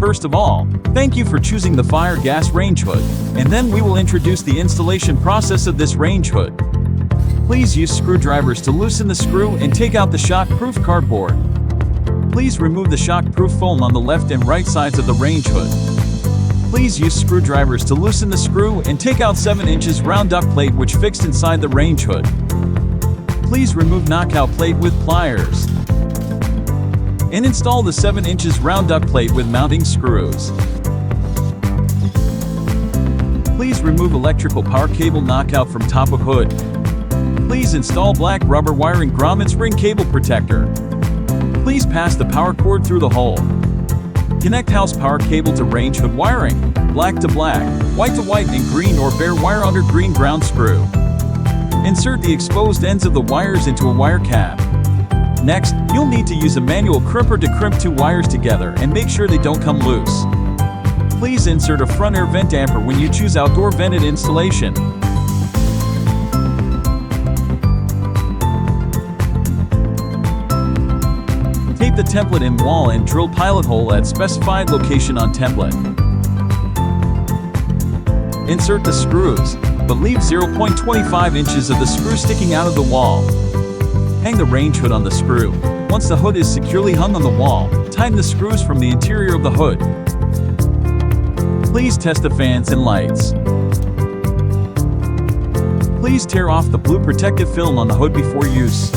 First of all, thank you for choosing the FIREGAS range hood, and then we will introduce the installation process of this range hood. Please use screwdrivers to loosen the screw and take out the shock-proof cardboard. Please remove the shock-proof foam on the left and right sides of the range hood. Please use screwdrivers to loosen the screw and take out 7 inches round duct plate which fixed inside the range hood. Please remove knockout plate with pliers and install the 7 inches round duct plate with mounting screws. Please remove electrical power cable knockout from top of hood. Please install black rubber wiring grommet ring cable protector. Please pass the power cord through the hole. Connect house power cable to range hood wiring, black to black, white to white and green or bare wire under green ground screw. Insert the exposed ends of the wires into a wire cap. Next, you'll need to use a manual crimper to crimp 2 wires together and make sure they don't come loose. Please insert a front air vent damper when you choose outdoor vented installation. Tape the template in wall and drill pilot hole at specified location on template. Insert the screws, but leave 0.25 inches of the screw sticking out of the wall. Hang the range hood on the screw. Once the hood is securely hung on the wall, tighten the screws from the interior of the hood. Please test the fans and lights. Please tear off the blue protective film on the hood before use.